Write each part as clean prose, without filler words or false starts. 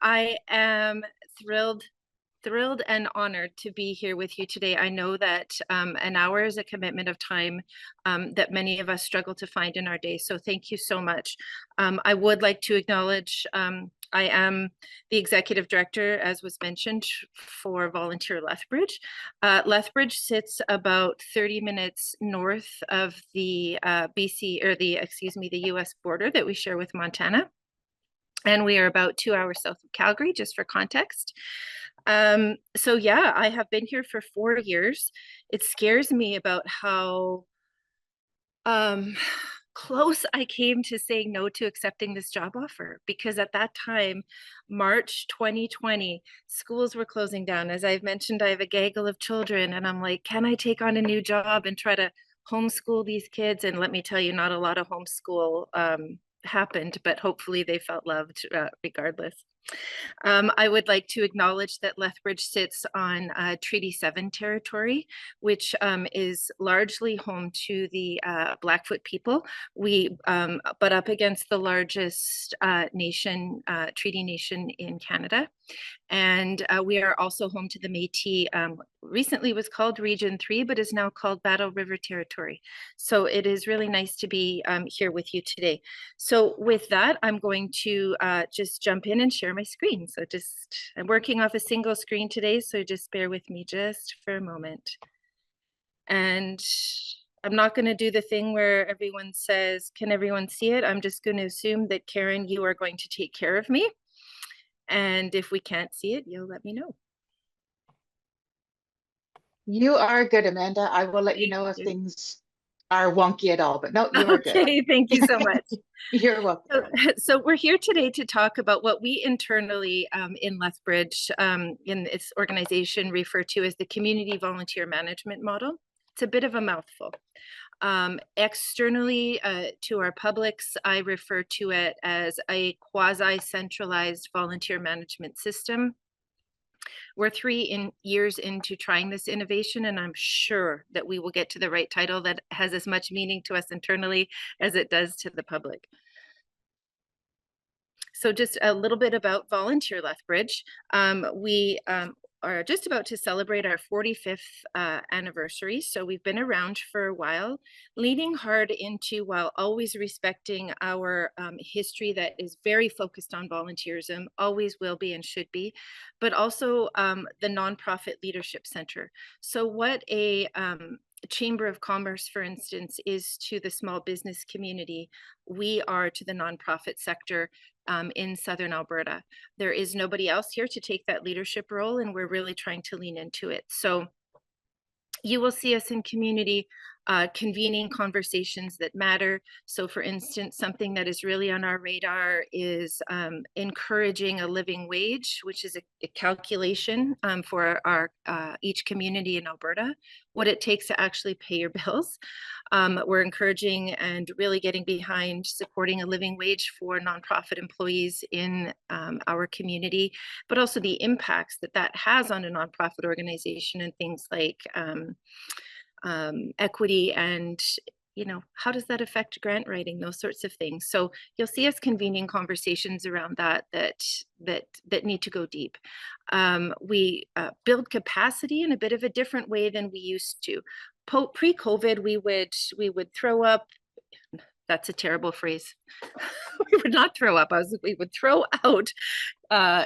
I am thrilled, thrilled and honored to be here with you today. I know that an hour is a commitment of time that many of us struggle to find in our day. So thank you so much. I would like to acknowledge I am the executive director, as was mentioned, for Volunteer Lethbridge. Lethbridge sits about 30 minutes north of the BC, or the US border that we share with Montana. And we are about 2 hours south of Calgary, just for context. So yeah, I have been here for 4 years. It scares me about how um, close I came to saying no to accepting this job offer, because at that time, March 2020, schools were closing down. As I've mentioned, I have a gaggle of children, and I'm like, can I take on a new job and try to homeschool these kids? And let me tell you, not a lot of homeschool happened, but hopefully they felt loved regardless. I would like to acknowledge that Lethbridge sits on Treaty 7 territory, which is largely home to the Blackfoot people. We butt up against the largest treaty nation in Canada. And we are also home to the Métis, recently was called Region 3, but is now called Battle River Territory. So it is really nice to be here with you today. So with that, I'm going to just jump in and share my screen. So I'm working off a single screen today, so just bear with me just for a moment. And I'm not going to do the thing where everyone says, can everyone see it? I'm just going to assume that Karen, you are going to take care of me. And if we can't see it, you'll let me know. You are good, Amanda. I will let you Thank know if you. things are wonky at all, but no, you are good. Okay, thank you so much. You're welcome. So we're here today to talk about what we internally in Lethbridge, in this organization, refer to as the Community Volunteer Management Model. It's a bit of a mouthful. Externally to our publics, I refer to it as a quasi-centralized volunteer management system. We're 3 years into trying this innovation, and I'm sure that we will get to the right title that has as much meaning to us internally as it does to the public. So just a little bit about Volunteer Lethbridge. We are just about to celebrate our 45th anniversary. So we've been around for a while, leaning hard into, while always respecting our history that is very focused on volunteerism, always will be and should be, but also the Nonprofit Leadership Center. So what a Chamber of Commerce, for instance, is to the small business community, we are to the nonprofit sector in Southern Alberta. There is nobody else here to take that leadership role, and we're really trying to lean into it. So you will see us in community convening conversations that matter. So for instance, something that is really on our radar is encouraging a living wage, which is a calculation for our each community in Alberta, what it takes to actually pay your bills. We're encouraging and really getting behind supporting a living wage for nonprofit employees in our community, but also the impacts that that has on a nonprofit organization and things like equity and how does that affect grant writing, those sorts of things. So you'll see us convening conversations around that need to go deep. We build capacity in a bit of a different way than we used to. Pre-COVID, we would throw up. That's a terrible phrase. We would not throw up. We would throw out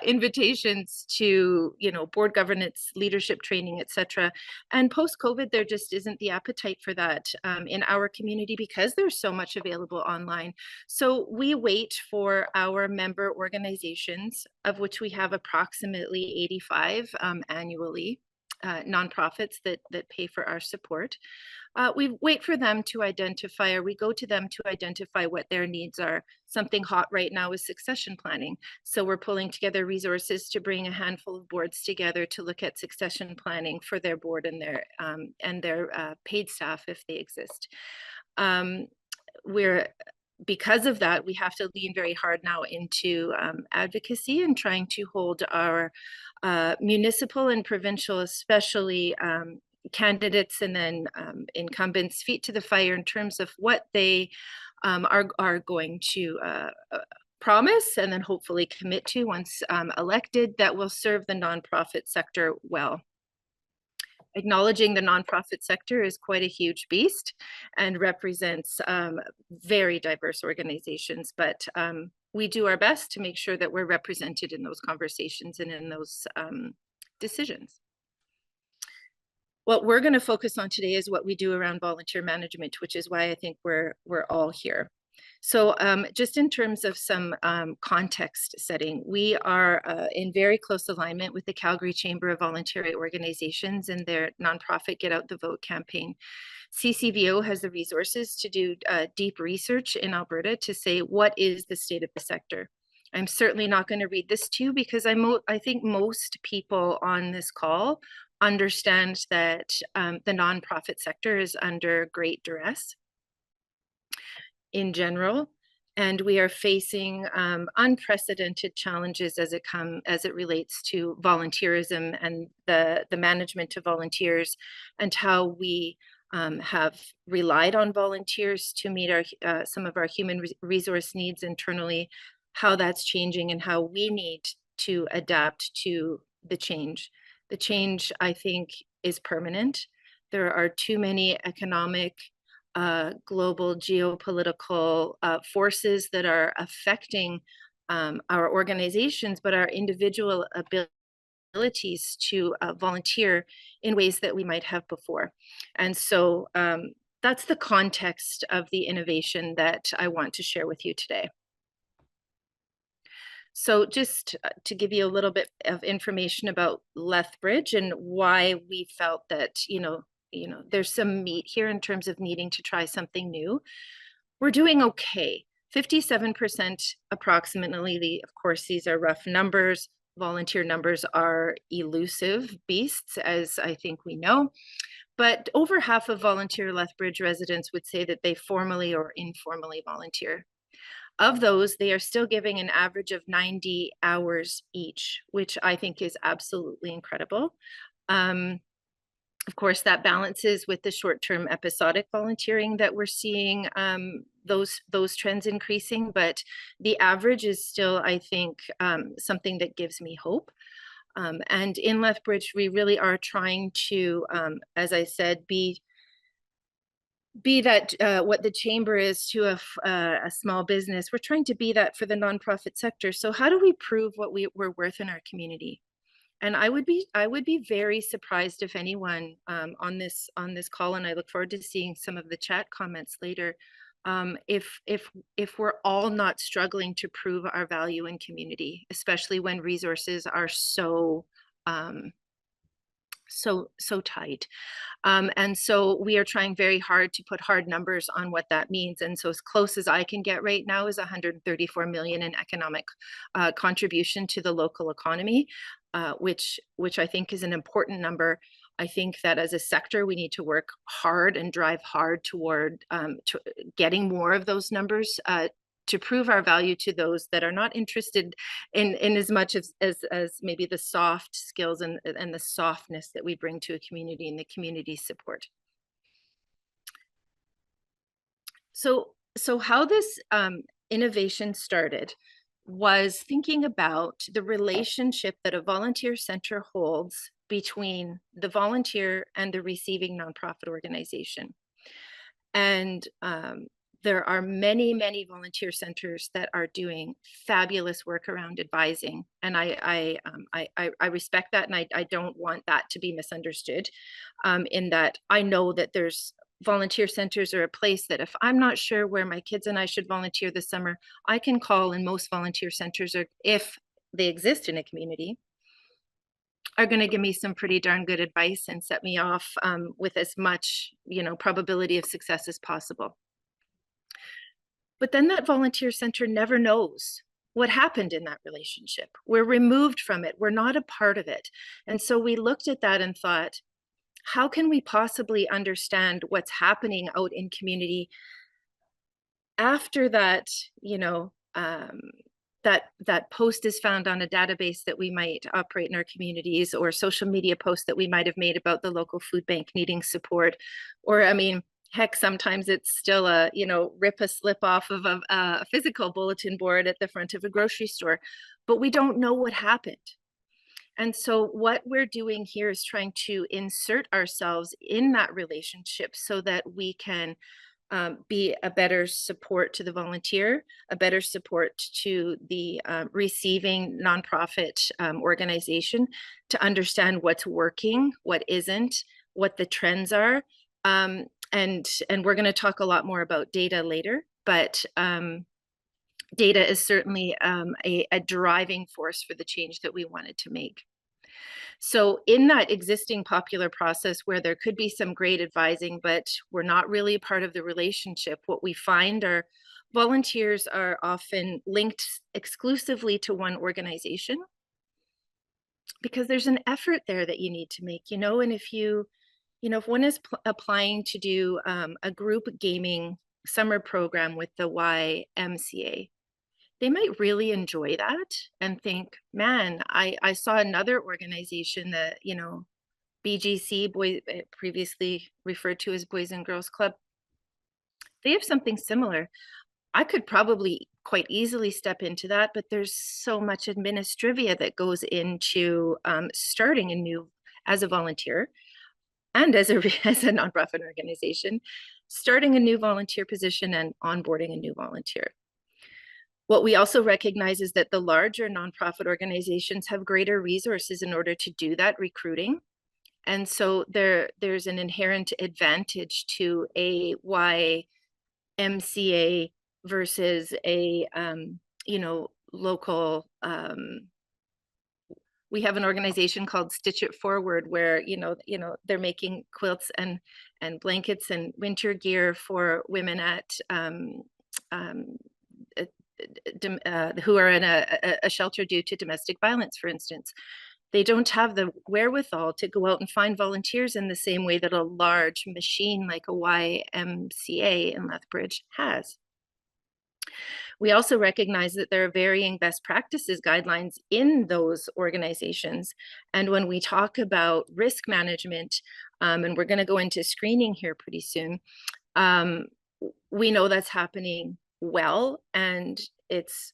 invitations to, board governance, leadership training, etc. And post-COVID, there just isn't the appetite for that in our community because there's so much available online. So we wait for our member organizations, of which we have approximately 85 annually, nonprofits that pay for our support. We wait for them to identify, or we go to them to identify what their needs are. Something hot right now is succession planning. So we're pulling together resources to bring a handful of boards together to look at succession planning for their board and their paid staff if they exist. Because of that, we have to lean very hard now into advocacy and trying to hold our municipal and provincial, especially candidates and then incumbents' feet to the fire in terms of what they are going to promise and then hopefully commit to once elected that will serve the nonprofit sector well. Acknowledging the nonprofit sector is quite a huge beast and represents very diverse organizations, but we do our best to make sure that we're represented in those conversations and in those decisions. What we're going to focus on today is what we do around volunteer management, which is why I think we're all here. So just in terms of some context setting, we are in very close alignment with the Calgary Chamber of Voluntary Organizations and their nonprofit Get Out the Vote campaign. CCVO has the resources to do deep research in Alberta to say what is the state of the sector. I'm certainly not going to read this to you because I think most people on this call understand that the nonprofit sector is under great duress in general, and we are facing unprecedented challenges as it relates to volunteerism and the management of volunteers, and how we have relied on volunteers to meet our some of our human resource needs internally, how that's changing, and how we need to adapt to the change. The change, I think, is permanent. There are too many economic, global geopolitical forces that are affecting our organizations, but our individual abilities to volunteer in ways that we might have before. And so that's the context of the innovation that I want to share with you today. So just to give you a little bit of information about Lethbridge and why we felt that, there's some meat here in terms of needing to try something new. We're doing okay. 57% approximately, of course, these are rough numbers. Volunteer numbers are elusive beasts, as I think we know. But over half of volunteer Lethbridge residents would say that they formally or informally volunteer. Of those, they are still giving an average of 90 hours each, which I think is absolutely incredible. Of course, that balances with the short-term episodic volunteering that we're seeing, those trends increasing, but the average is still, I think, something that gives me hope. And in Lethbridge, we really are trying to, as I said, be that what the chamber is to a small business. We're trying to be that for the nonprofit sector. So how do we prove what we're worth in our community? And I would be very surprised if anyone on this call, and I look forward to seeing some of the chat comments later, if we're all not struggling to prove our value in community, especially when resources are so tight. And so we are trying very hard to put hard numbers on what that means. And so as close as I can get right now is 134 million in economic contribution to the local economy, which I think is an important number. I think that as a sector, we need to work hard and drive hard toward getting more of those numbers to prove our value to those that are not interested in as much as maybe the soft skills and the softness that we bring to a community and the community support. So how this innovation started was thinking about the relationship that a volunteer center holds between the volunteer and the receiving nonprofit organization. And there are many, many volunteer centers that are doing fabulous work around advising. And I respect that, and I don't want that to be misunderstood, in that I know that there's volunteer centers are a place that if I'm not sure where my kids and I should volunteer this summer, I can call, and most volunteer centers are, if they exist in a community, are going to give me some pretty darn good advice and set me off with as much, probability of success as possible. But then that volunteer center never knows what happened in that relationship. We're removed from it. We're not a part of it. And so we looked at that and thought, how can we possibly understand what's happening out in community after that, that post is found on a database that we might operate in our communities, or social media posts that we might have made about the local food bank needing support, or Heck, sometimes it's still a, rip a slip off of a physical bulletin board at the front of a grocery store, but we don't know what happened. And so what we're doing here is trying to insert ourselves in that relationship so that we can be a better support to the volunteer, a better support to the receiving nonprofit organization to understand what's working, what isn't, what the trends are. And we're going to talk a lot more about data later, but data is certainly a driving force for the change that we wanted to make. So in that existing popular process where there could be some great advising, but we're not really a part of the relationship, what we find are volunteers are often linked exclusively to one organization because there's an effort there that you need to make, and if one is applying to do a group gaming summer program with the YMCA, they might really enjoy that and think, man, I saw another organization that, BGC, previously referred to as Boys and Girls Club, they have something similar. I could probably quite easily step into that, but there's so much administrivia that goes into starting as a volunteer and as a nonprofit organization, starting a new volunteer position and onboarding a new volunteer. What we also recognize is that the larger nonprofit organizations have greater resources in order to do that recruiting. And so there's an inherent advantage to a YMCA versus a local. We have an organization called Stitch It Forward, where they're making quilts and blankets and winter gear for women at who are in a shelter due to domestic violence, for instance. They don't have the wherewithal to go out and find volunteers in the same way that a large machine like a YMCA in Lethbridge has. We also recognize that there are varying best practices guidelines in those organizations. And when we talk about risk management, and we're going to go into screening here pretty soon, we know that's happening well, and it's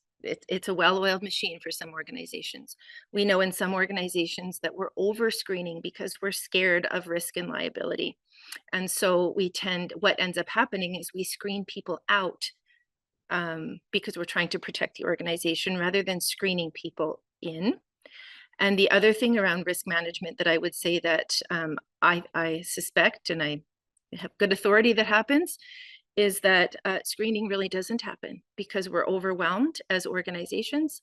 a well-oiled machine for some organizations. We know in some organizations that we're over screening because we're scared of risk and liability. And so what ends up happening is we screen people out because we're trying to protect the organization rather than screening people in. And the other thing around risk management that I would say that I suspect, and I have good authority that happens, is that screening really doesn't happen because we're overwhelmed as organizations,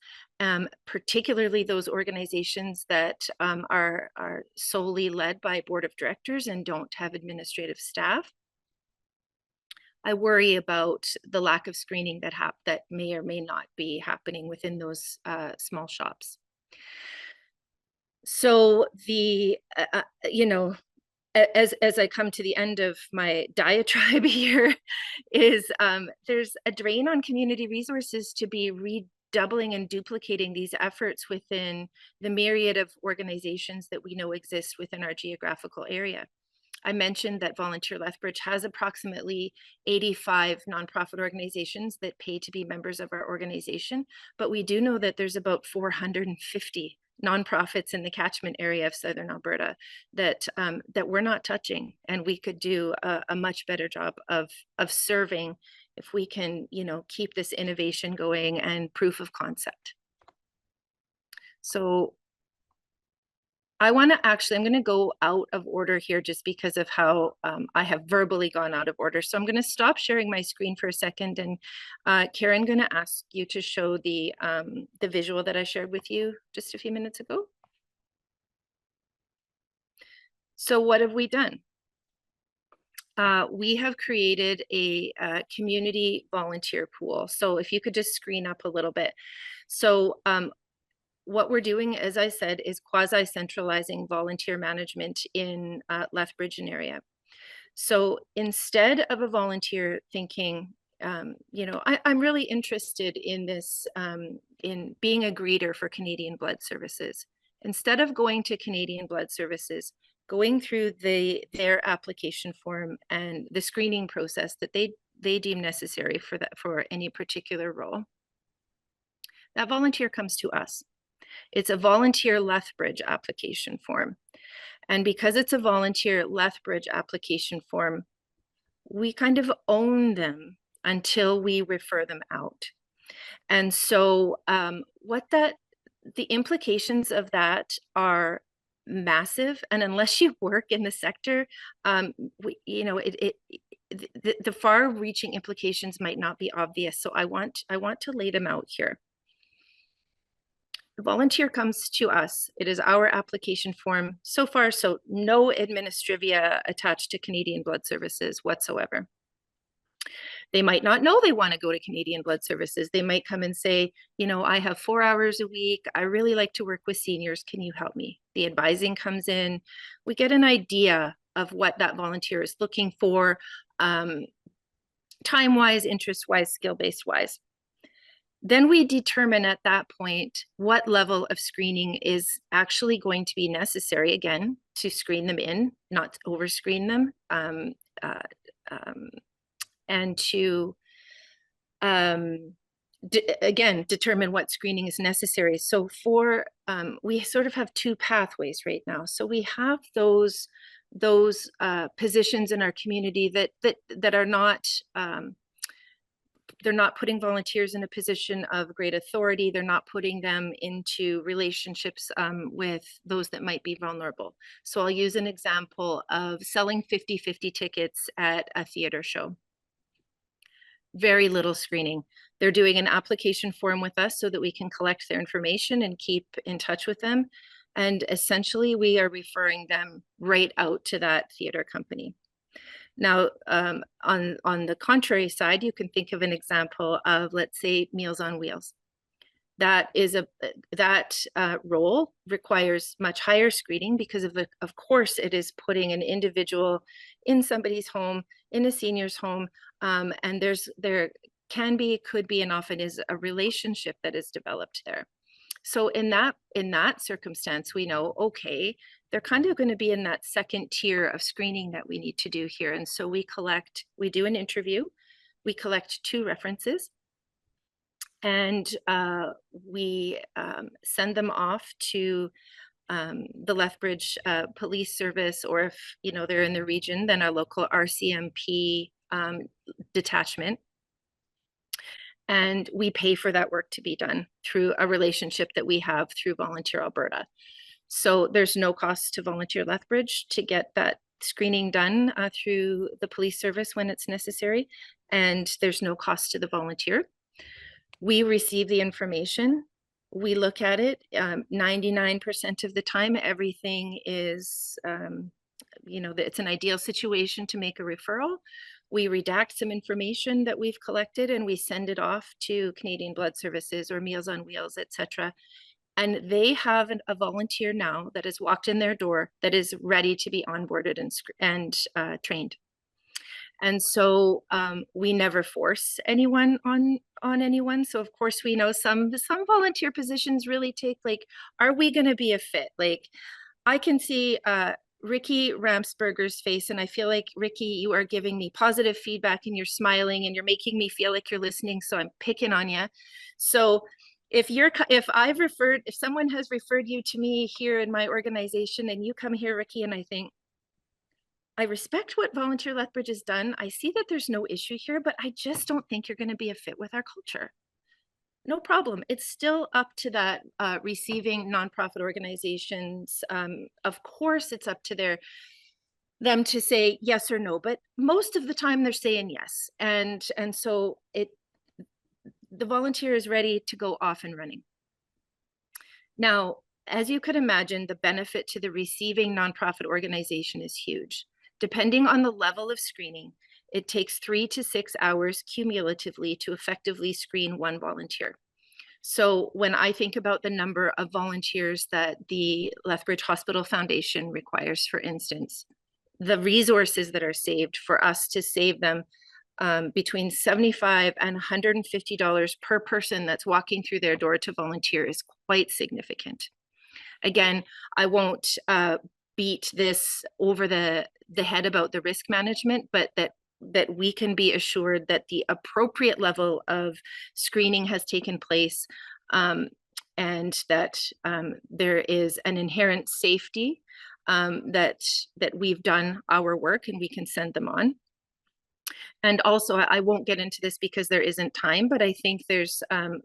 particularly those organizations that are solely led by board of directors and don't have administrative staff. I worry about the lack of screening that may or may not be happening within those small shops. So as I come to the end of my diatribe here, is there's a drain on community resources to be redoubling and duplicating these efforts within the myriad of organizations that we know exist within our geographical area. I mentioned that Volunteer Lethbridge has approximately 85 nonprofit organizations that pay to be members of our organization, but we do know that there's about 450 nonprofits in the catchment area of Southern Alberta that we're not touching, and we could do a much better job of serving if we can, keep this innovation going and proof of concept. So I'm going to go out of order here just because of how I have verbally gone out of order. So I'm going to stop sharing my screen for a second, and Karen, I'm going to ask you to show the visual that I shared with you just a few minutes ago. So what have we done? We have created a community volunteer pool. So if you could just screen up a little bit. So what we're doing, as I said, is quasi-centralizing volunteer management in Lethbridge and area. So instead of a volunteer thinking, I'm really interested in this, in being a greeter for Canadian Blood Services. Instead of going to Canadian Blood Services, going through their application form and the screening process that they deem necessary for any particular role, that volunteer comes to us. It's a volunteer Lethbridge application form. And because it's a volunteer Lethbridge application form, we kind of own them until we refer them out. And so the implications of that are massive. And unless you work in the sector, the far-reaching implications might not be obvious. So I want to lay them out here. The volunteer comes to us. It is our application form so far, so no administrivia attached to Canadian Blood Services whatsoever. They might not know they want to go to Canadian Blood Services. They might come and say, you know, I have 4 hours a week. I really like to work with seniors. Can you help me? The advising comes in. We get an idea of what that volunteer is looking for, time-wise, interest-wise, skill-based wise. Then we determine at that point what level of screening is actually going to be necessary, again, to screen them in, not to overscreen them, and to, again, determine what screening is necessary. So we sort of have 2 pathways right now. So we have those positions in our community that are not, they're not putting volunteers in a position of great authority. They're not putting them into relationships with those that might be vulnerable. So I'll use an example of selling 50-50 tickets at a theater show. Very little screening. They're doing an application form with us so that we can collect their information and keep in touch with them. And essentially we are referring them right out to that theater company. Now, on the contrary side, you can think of an example of, let's say, Meals on Wheels. That role requires much higher screening because of course, it is putting an individual in somebody's home, in a senior's home, and there could be, and often is a relationship that is developed there. So in that circumstance, we know, okay, they're kind of going to be in that second tier of screening that we need to do here. And so we do an interview, we collect 2 references, and we send them off to the Lethbridge Police Service, or if they're in the region, then our local RCMP detachment. And we pay for that work to be done through a relationship that we have through Volunteer Alberta. So there's no cost to Volunteer Lethbridge to get that screening done through the police service when it's necessary. And there's no cost to the volunteer. We receive the information. We look at it. 99% of the time, everything is, it's an ideal situation to make a referral. We redact some information that we've collected and we send it off to Canadian Blood Services or Meals on Wheels, etc. And they have a volunteer now that has walked in their door that is ready to be onboarded and trained. And so we never force anyone on anyone. So of course we know some volunteer positions really take, like, are we going to be a fit? Like, I can see Ricky Ramsberger's face, and I feel like, Ricky, you are giving me positive feedback and you're smiling and you're making me feel like you're listening. So I'm picking on you. So if someone has referred you to me here in my organization and you come here, Ricky, and I think, I respect what Volunteer Lethbridge has done. I see that there's no issue here, but I just don't think you're going to be a fit with our culture. No problem. It's still up to that receiving nonprofit organizations. Of course, it's up to them to say yes or no, but most of the time they're saying yes. And so the volunteer is ready to go off and running. Now, as you could imagine, the benefit to the receiving nonprofit organization is huge. Depending on the level of screening, it takes 3 to 6 hours cumulatively to effectively screen one volunteer. So when I think about the number of volunteers that the Lethbridge Hospital Foundation requires, for instance, the resources that are saved for us to save them between $75 and $150 per person that's walking through their door to volunteer is quite significant. Again, I won't beat this over the head about the risk management, but that we can be assured that the appropriate level of screening has taken place, and that there is an inherent safety, that we've done our work and we can send them on. And also, I won't get into this because there isn't time, but I think there's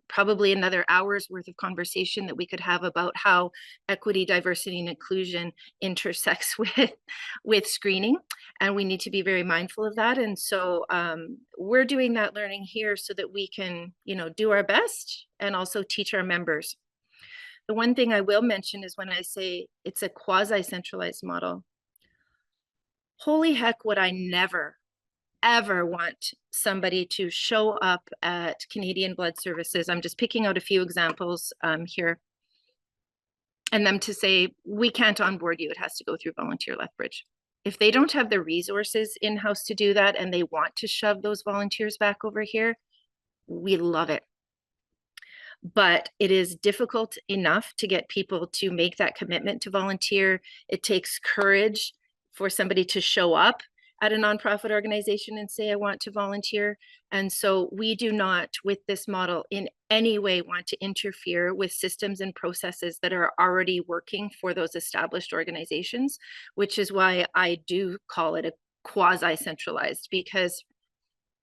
probably another hour's worth of conversation that we could have about how equity, diversity, and inclusion intersects with screening. And we need to be very mindful of that. And so we're doing that learning here so that we can, do our best and also teach our members. The one thing I will mention is when I say it's a quasi-centralized model, holy heck, would I never ever want somebody to show up at Canadian Blood Services, I'm just picking out a few examples here, and them to say, we can't onboard you, it has to go through Volunteer Lethbridge. If they don't have the resources in-house to do that and they want to shove those volunteers back over here, we love it. But it is difficult enough to get people to make that commitment to volunteer. It takes courage for somebody to show up at a nonprofit organization and say, I want to volunteer. And so we do not, with this model, in any way want to interfere with systems and processes that are already working for those established organizations, which is why I do call it a quasi-centralized, because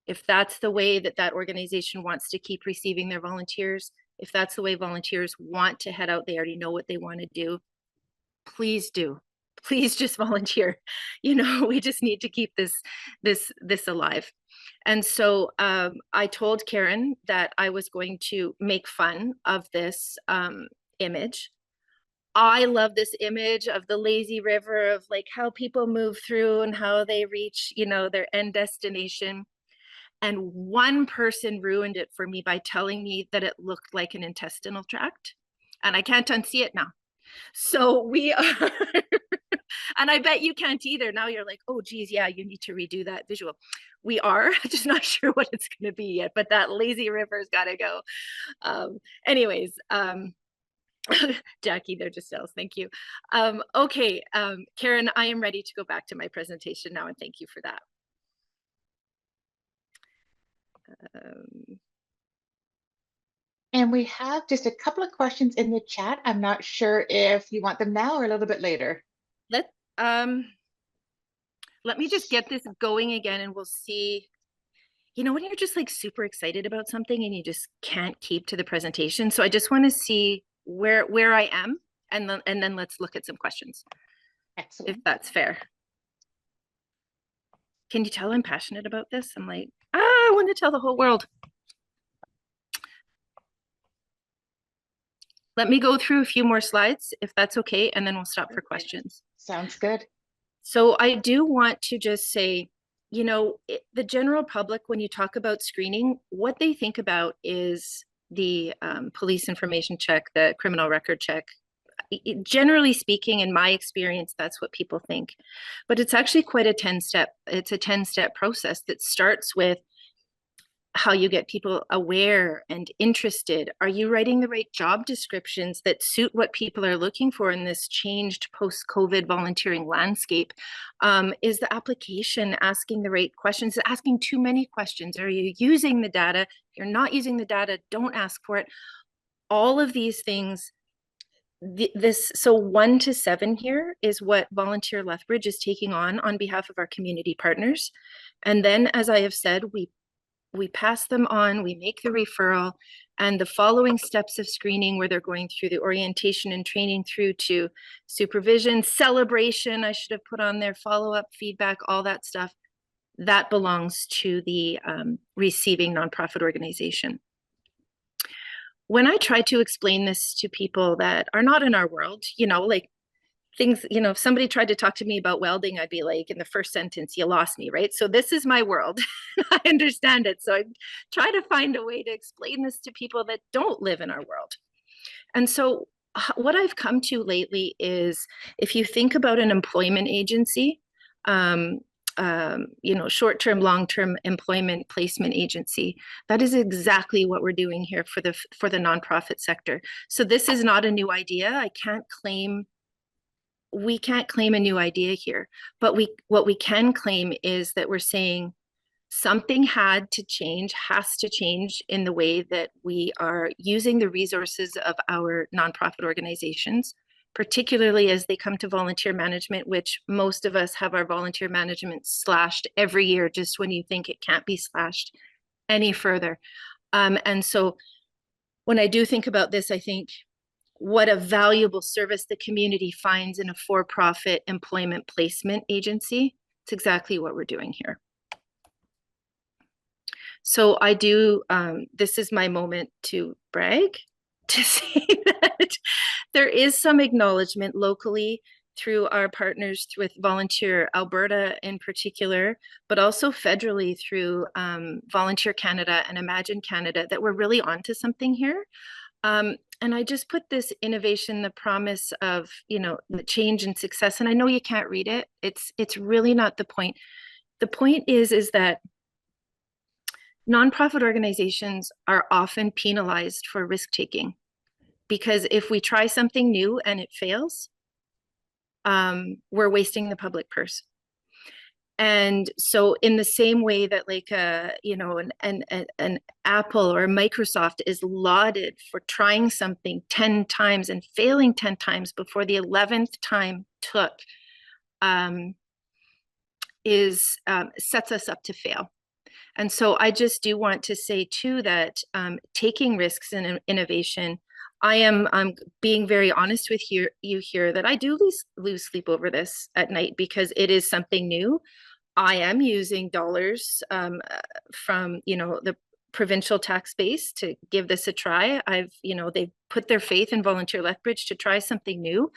if that's the way that organization wants to keep receiving their volunteers, if that's the way volunteers want to head out, they already know what they want to do, please do. Please just volunteer. We just need to keep this alive. And so I told Karen that I was going to make fun of this image. I love this image of the lazy river, of like how people move through and how they reach, their end destination. And one person ruined it for me by telling me that it looked like an intestinal tract. And I can't unsee it now. So we are, and I bet you can't either. Now you're like, oh, geez, yeah, you need to redo that visual. We are just not sure what it's going to be yet, but that lazy river's got to go. Anyways, Jackie, they're just else. Thank you. Okay, Karen, I am ready to go back to my presentation now, and thank you for that. And we have just a couple of questions in the chat. I'm not sure if you want them now or a little bit later. Let me just get this going again and we'll see. When you're just like super excited about something and you just can't keep to the presentation. So I just want to see where I am, and then let's look at some questions. Excellent. If that's fair. Can you tell I'm passionate about this? I'm like, I want to tell the whole world. Let me go through a few more slides, if that's okay, and then we'll stop for questions. Sounds good. So I do want to just say, the general public, when you talk about screening, what they think about is the police information check, the criminal record check. Generally speaking, in my experience, that's what people think. But it's actually quite a 10-step process that starts with how you get people aware and interested. Are you writing the right job descriptions that suit what people are looking for in this changed post-COVID volunteering landscape? Is the application asking the right questions, asking too many questions? Are you using the data? If you're not using the data, don't ask for it. All of these things, so 1 to 7 here is what Volunteer Lethbridge is taking on behalf of our community partners. And then, as I have said, we pass them on, we make the referral, and the following steps of screening, where they're going through the orientation and training through to supervision, celebration, I should have put on there, follow-up, feedback, all that stuff, that belongs to the receiving nonprofit organization. When I try to explain this to people that are not in our world, like things, if somebody tried to talk to me about welding, I'd be like, in the first sentence, you lost me, right? So this is my world. I understand it. So I try to find a way to explain this to people that don't live in our world. And so what I've come to lately is, if you think about an employment agency, short-term, long-term employment placement agency, that is exactly what we're doing here for the nonprofit sector. So this is not a new idea. I can't claim we can't claim a new idea here, but what we can claim is that we're saying something has to change in the way that we are using the resources of our nonprofit organizations, particularly as they come to volunteer management, which most of us have our volunteer management slashed every year, just when you think it can't be slashed any further. And so when I do think about this, I think what a valuable service the community finds in a for-profit employment placement agency. It's exactly what we're doing here. So I do, this is my moment to brag, to say that there is some acknowledgement locally through our partners with Volunteer Alberta in particular, but also federally through Volunteer Canada and Imagine Canada, that we're really onto something here. And I just put this innovation, the promise of, the change and success. And I know you can't read it. It's really not the point. The point is that nonprofit organizations are often penalized for risk taking, because if we try something new and it fails, we're wasting the public purse. And so in the same way that like an Apple or Microsoft is lauded for trying something 10 times and failing 10 times before the 11th time took, sets us up to fail. And so I just do want to say too that taking risks in innovation, I'm being very honest with you here that I do lose sleep over this at night, because it is something new. I am using dollars from the provincial tax base to give this a try. They've put their faith in Volunteer Lethbridge to try something new.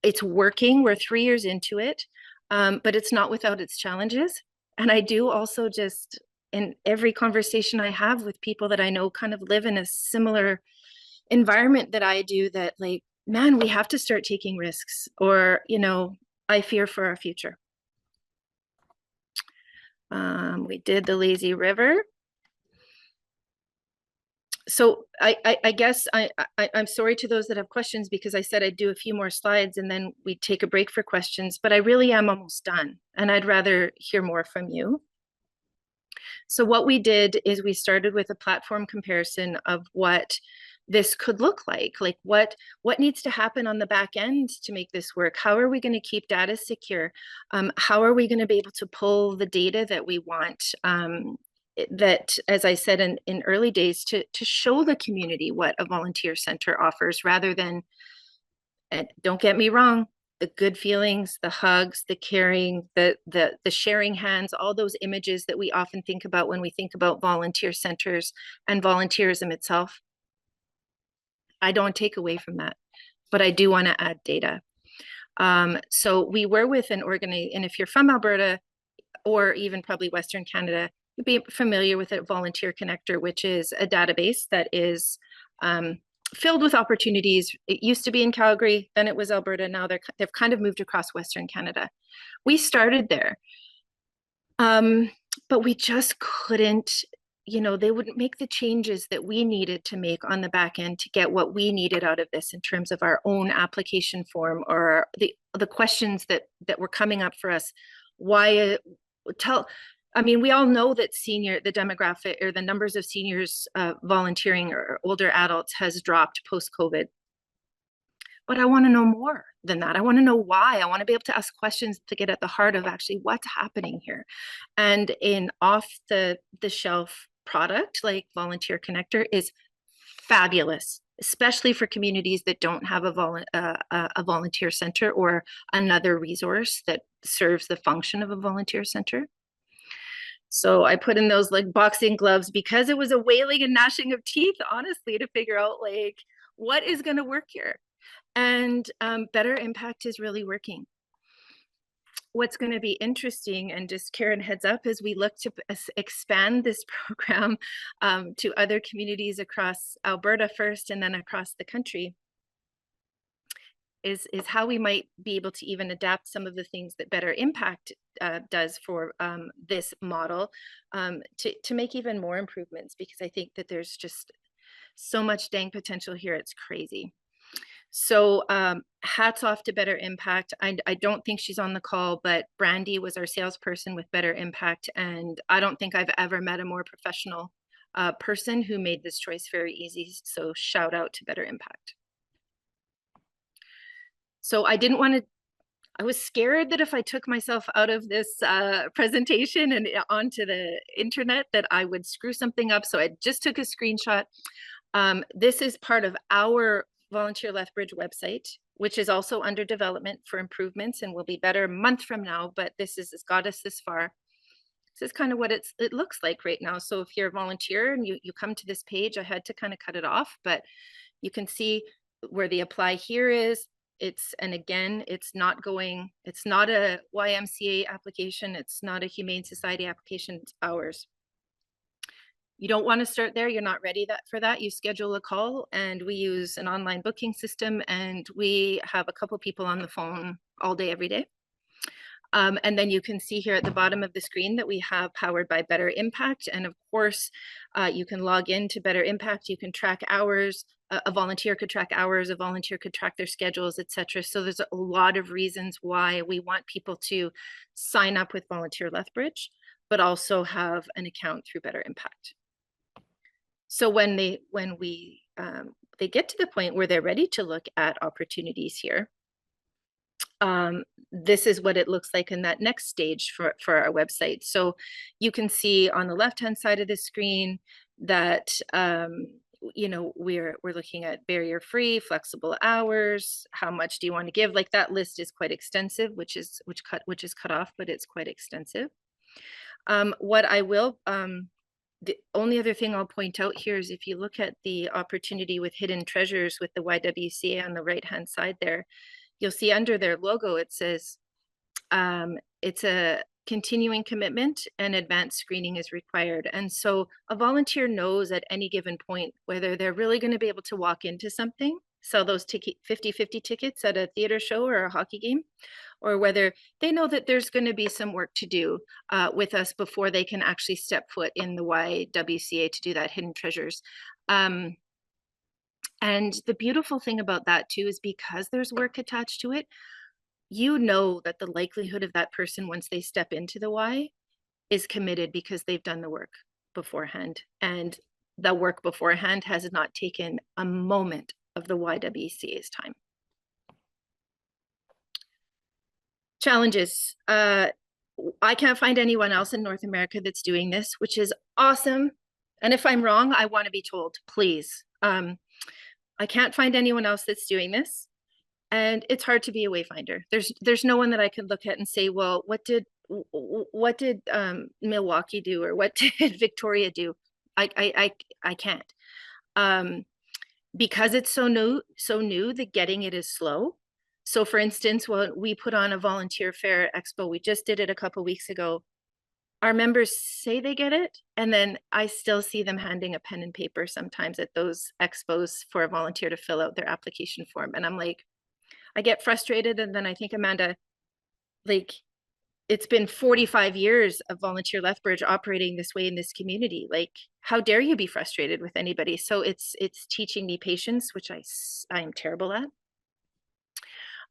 It's working. We're 3 years into it, but it's not without its challenges. And I do also just, in every conversation I have with people that I know kind of live in a similar environment that I do, that like, man, we have to start taking risks, or, I fear for our future. We did the lazy river. So I guess I'm sorry to those that have questions, because I said I'd do a few more slides and then we'd take a break for questions, but I really am almost done and I'd rather hear more from you. So what we did is we started with a platform comparison of what this could look like what needs to happen on the back end to make this work. How are we going to keep data secure? How are we going to be able to pull the data that we want? That, as I said in early days, to show the community what a volunteer center offers, rather than, and don't get me wrong, the good feelings, the hugs, the caring, the sharing hands, all those images that we often think about when we think about volunteer centers and volunteerism itself. I don't take away from that, but I do want to add data. So we were with an organization, and if you're from Alberta or even probably Western Canada, you'd be familiar with it, Volunteer Connector, which is a database that is filled with opportunities. It used to be in Calgary, then it was Alberta. Now they've kind of moved across Western Canada. We started there, but we just couldn't, they wouldn't make the changes that we needed to make on the back end to get what we needed out of this in terms of our own application form, or the questions that were coming up for us. Why we all know that the demographic or the numbers of seniors volunteering or older adults has dropped post-COVID. But I want to know more than that. I want to know why. I want to be able to ask questions to get at the heart of actually what's happening here. And in off-the-shelf product like Volunteer Connector is fabulous, especially for communities that don't have a volunteer center or another resource that serves the function of a volunteer center. So I put in those like boxing gloves, because it was a wailing and gnashing of teeth, honestly, to figure out like what is going to work here. And Better Impact is really working. What's going to be interesting, and just Karen heads up, as we look to expand this program to other communities across Alberta first and then across the country, is how we might be able to even adapt some of the things that Better Impact does for this model to make even more improvements, because I think that there's just so much dang potential here. It's crazy. So hats off to Better Impact. I don't think she's on the call, but Brandy was our salesperson with Better Impact. And I don't think I've ever met a more professional person who made this choice very easy. So shout out to Better Impact. So I was scared that if I took myself out of this presentation and onto the internet that I would screw something up. So I just took a screenshot. This is part of our Volunteer Lethbridge website, which is also under development for improvements and will be better a month from now, but this has got us this far. This is kind of what it looks like right now. So if you're a volunteer and you come to this page, I had to kind of cut it off, but you can see where the apply here is. And again, it's not a YMCA application. It's not a Humane Society application, it's ours. You don't want to start there. You're not ready for that. You schedule a call, and we use an online booking system, and we have a couple people on the phone all day, every day. And then you can see here at the bottom of the screen that we have powered by Better Impact. And of course, you can log into Better Impact. You can track hours. A volunteer could track hours. A volunteer could track their schedules, etc. So there's a lot of reasons why we want people to sign up with Volunteer Lethbridge, but also have an account through Better Impact. So when they get to the point where they're ready to look at opportunities here, this is what it looks like in that next stage for our website. So you can see on the left-hand side of the screen that you know, we're looking at barrier-free, flexible hours. How much do you want to give? Like that list is quite extensive, which is cut off, but it's quite extensive. The only other thing I'll point out here is if you look at the opportunity with Hidden Treasures with the YWCA on the right-hand side there, you'll see under their logo, it says it's a continuing commitment and advanced screening is required. And so a volunteer knows at any given point whether they're really going to be able to walk into something, sell those 50-50 tickets at a theater show or a hockey game, or whether they know that there's going to be some work to do with us before they can actually step foot in the YWCA to do that Hidden Treasures. And the beautiful thing about that too is because there's work attached to it, you know that the likelihood of that person once they step into the Y is committed because they've done the work beforehand. And the work beforehand has not taken a moment of the YWCA's time. Challenges. I can't find anyone else in North America that's doing this, which is awesome. And if I'm wrong, I want to be told, please. I can't find anyone else that's doing this. And it's hard to be a wayfinder. There's no one that I can look at and say, well, what did Milwaukee do, or what did Victoria do? I can't. Because it's so new, the getting it is slow. So for instance, when we put on a volunteer fair expo, we just did it a couple weeks ago. Our members say they get it, and then I still see them handing a pen and paper sometimes at those expos for a volunteer to fill out their application form. And I'm like, I get frustrated. And then I think, Amanda, like, it's been 45 years of Volunteer Lethbridge operating this way in this community. Like, how dare you be frustrated with anybody? So it's teaching me patience, which I'm terrible at.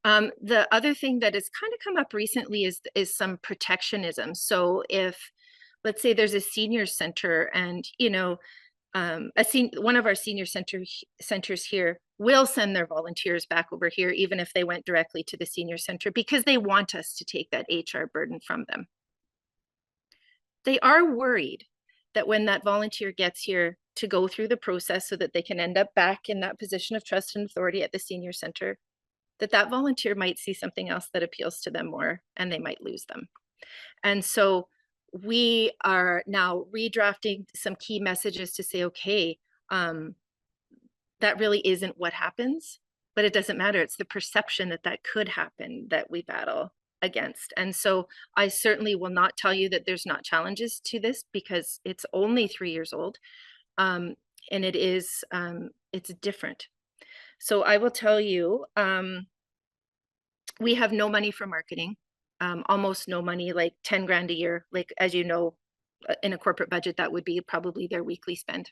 The other thing that has kind of come up recently is some protectionism. So if, let's say there's a senior center and, you know, one of our senior centers here will send their volunteers back over here, even if they went directly to the senior center, because they want us to take that HR burden from them. They are worried that when that volunteer gets here to go through the process so that they can end up back in that position of trust and authority at the senior center, that volunteer might see something else that appeals to them more, and they might lose them. And so we are now redrafting some key messages to say, okay, that really isn't what happens, but it doesn't matter. It's the perception that could happen that we battle against. And so I certainly will not tell you that there's not challenges to this, because it's only 3 years old. And it's different. So I will tell you, we have no money for marketing, almost no money, like 10 grand a year. Like, as you know, in a corporate budget, that would be probably their weekly spend.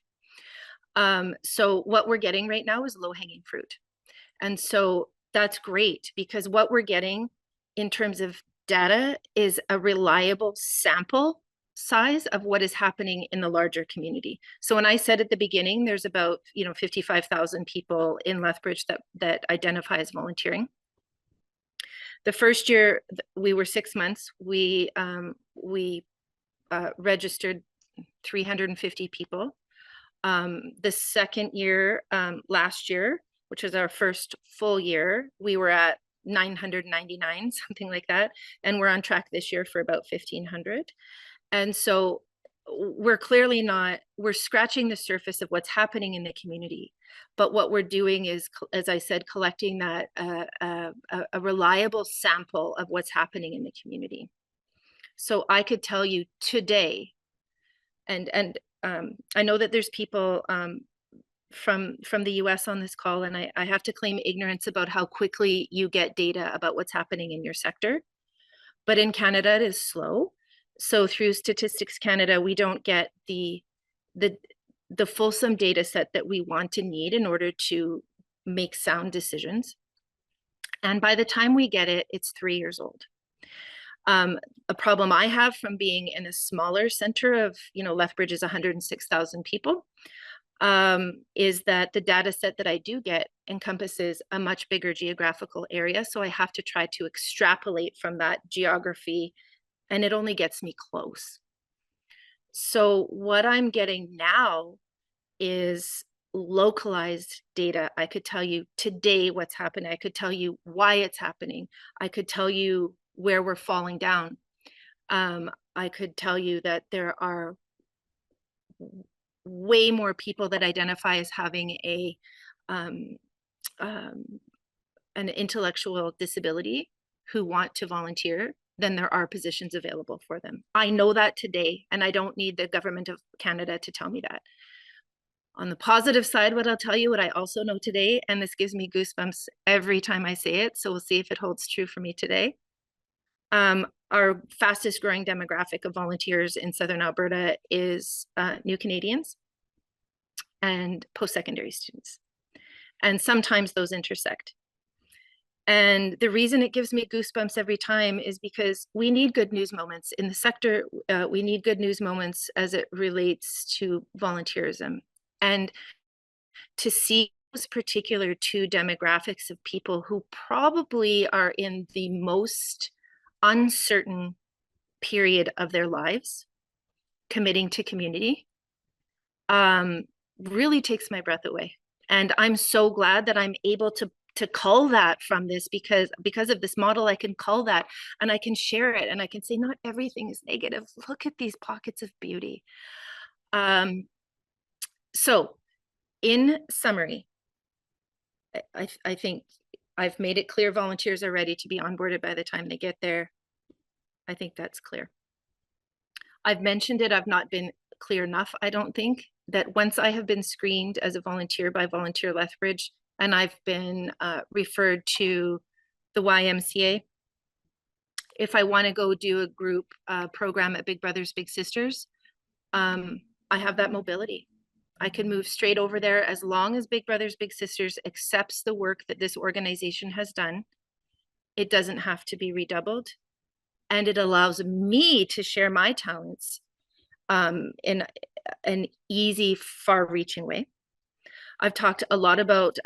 So what we're getting right now is low-hanging fruit. And so that's great because what we're getting in terms of data is a reliable sample size of what is happening in the larger community. So when I said at the beginning, there's about 55,000 people in Lethbridge that identify as volunteering. The first year we were 6 months. We registered 350 people. The second year, last year, which was our first full year, we were at 999, something like that. And we're on track this year for about 1,500. And so we're clearly not, we're scratching the surface of what's happening in the community. But what we're doing is, as I said, collecting that a reliable sample of what's happening in the community. So I could tell you today, and I know that there's people from the US on this call, and I have to claim ignorance about how quickly you get data about what's happening in your sector. But in Canada, it is slow. So through Statistics Canada, we don't get the fulsome data set that we want and need in order to make sound decisions. And by the time we get it, it's 3 years old. A problem I have from being in a smaller center of, Lethbridge is 106,000 people, is that the data set that I do get encompasses a much bigger geographical area. So I have to try to extrapolate from that geography, and it only gets me close. So what I'm getting now is localized data. I could tell you today what's happening. I could tell you why it's happening. I could tell you where we're falling down. I could tell you that there are way more people that identify as having an intellectual disability who want to volunteer than there are positions available for them. I know that today, and I don't need the government of Canada to tell me that. On the positive side, what I'll tell you, what I also know today, and this gives me goosebumps every time I say it, so we'll see if it holds true for me today. Our fastest growing demographic of volunteers in Southern Alberta is new Canadians and post-secondary students. And sometimes those intersect. And the reason it gives me goosebumps every time is because we need good news moments in the sector. We need good news moments as it relates to volunteerism. And to see those particular two demographics of people who probably are in the most uncertain period of their lives, committing to community, really takes my breath away. And I'm so glad that I'm able to cull that from this, because of this model, I can cull that and I can share it and I can say, not everything is negative. Look at these pockets of beauty. So in summary, I think I've made it clear volunteers are ready to be onboarded by the time they get there. I think that's clear. I've mentioned it, I've not been clear enough, I don't think, that once I have been screened as a volunteer by Volunteer Lethbridge, and I've been referred to the YMCA, if I want to go do a group program at Big Brothers Big Sisters, I have that mobility. I can move straight over there as long as Big Brothers Big Sisters accepts the work that this organization has done. It doesn't have to be redoubled, and it allows me to share my talents in an easy, far-reaching way. I've talked a lot about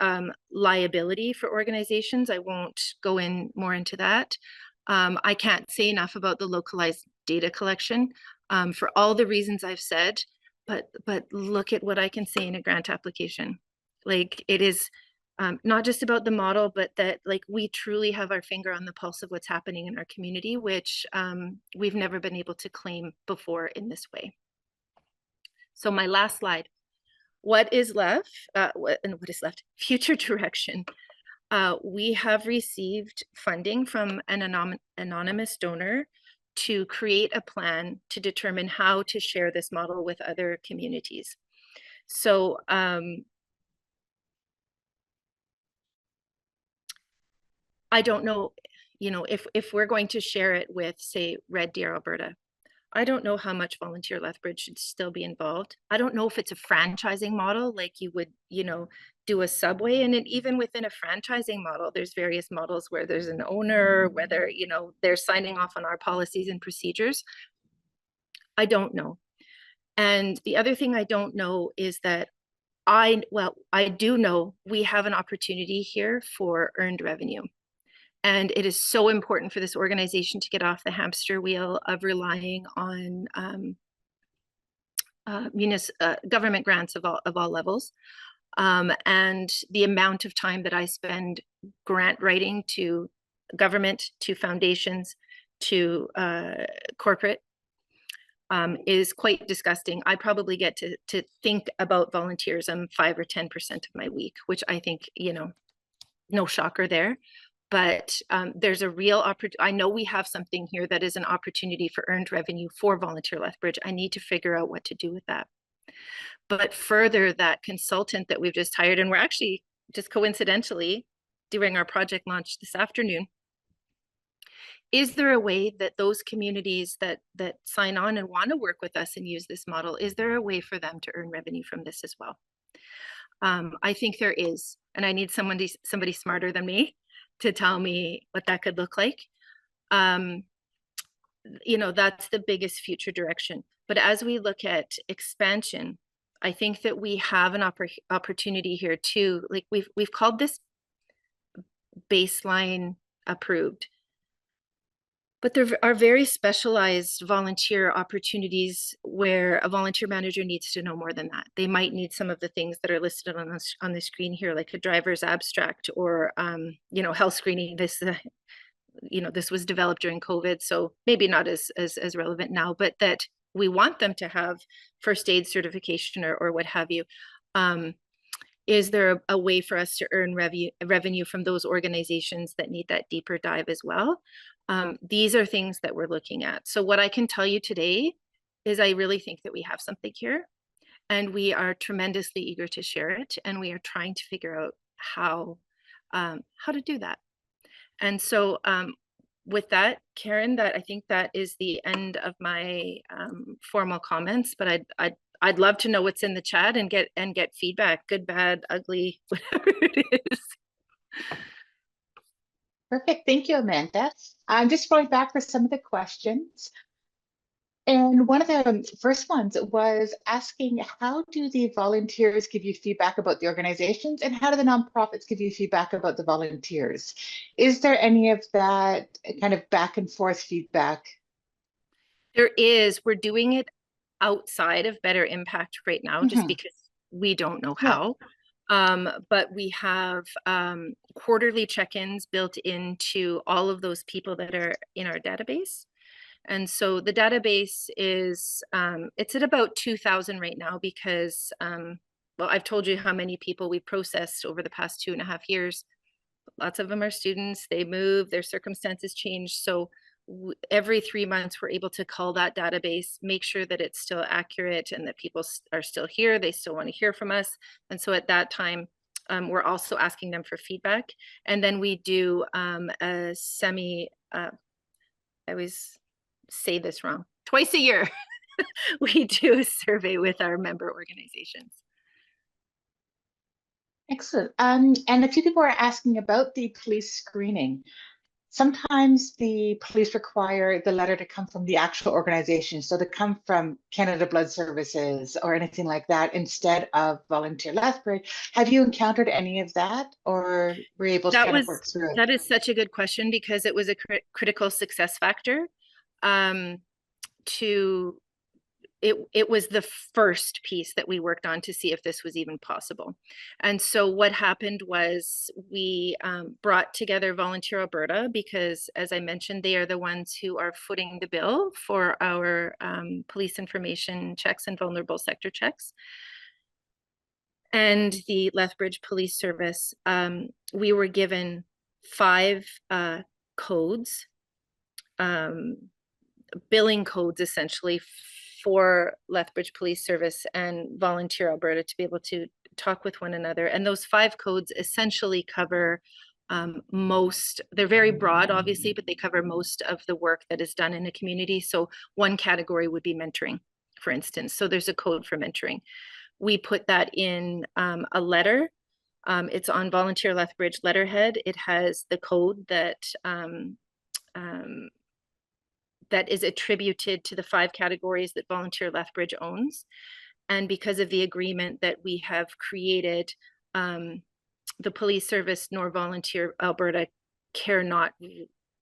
liability for organizations. I won't go in more into that. I can't say enough about the localized data collection for all the reasons I've said, but look at what I can say in a grant application. Like, it is not just about the model, but that, like, we truly have our finger on the pulse of what's happening in our community, which we've never been able to claim before in this way. So my last slide. What is left? What is left? Future direction. We have received funding from an anonymous donor to create a plan to determine how to share this model with other communities. So I don't know, if we're going to share it with, say, Red Deer, Alberta, I don't know how much Volunteer Lethbridge should still be involved. I don't know if it's a franchising model, like you would, do a subway. And even within a franchising model, there's various models where there's an owner, whether, you know, they're signing off on our policies and procedures. I don't know. And the other thing I don't know is that I do know we have an opportunity here for earned revenue. And it is so important for this organization to get off the hamster wheel of relying on government grants of all levels. And the amount of time that I spend grant writing to government, to foundations, to corporate is quite disgusting. I probably get to think about volunteerism 5 or 10% of my week, which I think, you know, no shocker there. But there's a real opportunity. I know we have something here that is an opportunity for earned revenue for Volunteer Lethbridge. I need to figure out what to do with that. But further, that consultant that we've just hired, and we're actually just coincidentally doing our project launch this afternoon. Is there a way that those communities that sign on and want to work with us and use this model, is there a way for them to earn revenue from this as well? I think there is, and I need somebody smarter than me to tell me what that could look like. You know, that's the biggest future direction. But as we look at expansion, I think that we have an opportunity here too. Like we've called this baseline approved, but there are very specialized volunteer opportunities where a volunteer manager needs to know more than that. They might need some of the things that are listed on the screen here, like a driver's abstract or, you know, health screening. This, you know, this was developed during COVID, so maybe not as relevant now, but that we want them to have first aid certification or what have you. Is there a way for us to earn revenue from those organizations that need that deeper dive as well? These are things that we're looking at. So what I can tell you today is I really think that we have something here, and we are tremendously eager to share it, and we are trying to figure out how to do that. And so with that, Karen, I think that is the end of my formal comments, but I'd love to know what's in the chat and get feedback, good, bad, ugly, whatever it is. Perfect. Thank you, Amanda. I'm just going back for some of the questions. And one of the first ones was asking, how do the volunteers give you feedback about the organizations, and how do the nonprofits give you feedback about the volunteers? Is there any of that kind of back and forth feedback? There is. We're doing it outside of Better Impact right now, just because we don't know how. But we have quarterly check-ins built into all of those people that are in our database. And so the database is, it's at about 2,000 right now because, well, I've told you how many people we processed over the past 2.5 years. Lots of them are students, they move, their circumstances change. So every 3 months, we're able to call that database, make sure that it's still accurate and that people are still here, they still want to hear from us. And so at that time, we're also asking them for feedback. And then we do a I always say this wrong, twice a year, we do a survey with our member organizations. Excellent. And a few people are asking about the police screening. Sometimes the police require the letter to come from the actual organization, so to come from Canada Blood Services or anything like that instead of Volunteer Lethbridge. Have you encountered any of that, or were you able to kind of work through it? That is such a good question, because it was a critical success factor. It was the first piece that we worked on to see if this was even possible. And so what happened was we brought together Volunteer Alberta, because as I mentioned, they are the ones who are footing the bill for our police information checks and vulnerable sector checks. And the Lethbridge Police Service, we were given 5 codes, billing codes essentially, for Lethbridge Police Service and Volunteer Alberta to be able to talk with one another. And those 5 codes essentially cover they're very broad, obviously, but they cover most of the work that is done in a community. So one category would be mentoring, for instance. So there's a code for mentoring. We put that in a letter It's on Volunteer Lethbridge letterhead. It has the code that is attributed to the 5 categories that Volunteer Lethbridge owns. And because of the agreement that we have created, the police service nor Volunteer Alberta care not,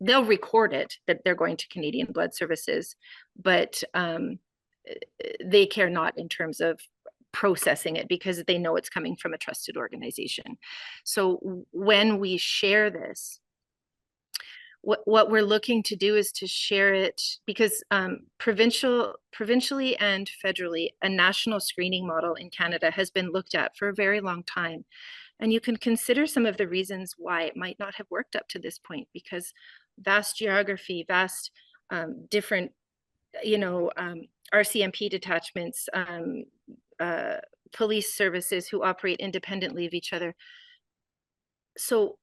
they'll record it that they're going to Canadian Blood Services, but they care not in terms of processing it because they know it's coming from a trusted organization. So when we share this, what we're looking to do is to share it because provincially and federally, a national screening model in Canada has been looked at for a very long time. And you can consider some of the reasons why it might not have worked up to this point, because vast geography, vast different, RCMP detachments, police services who operate independently of each other. So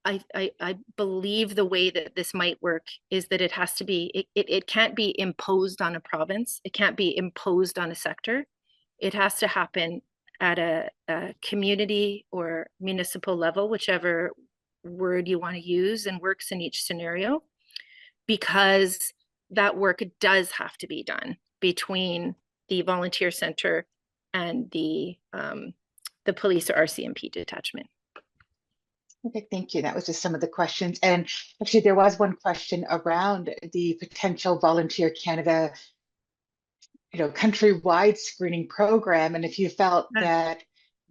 I believe the way that this might work is that it has to be, it can't be imposed on a province. It can't be imposed on a sector. It has to happen at a community or municipal level, whichever word you want to use and works in each scenario, because that work does have to be done between the volunteer center and the police or RCMP detachment. Okay, thank you. That was just some of the questions. And actually, there was one question around the potential Volunteer Canada, countrywide screening program. And if you felt that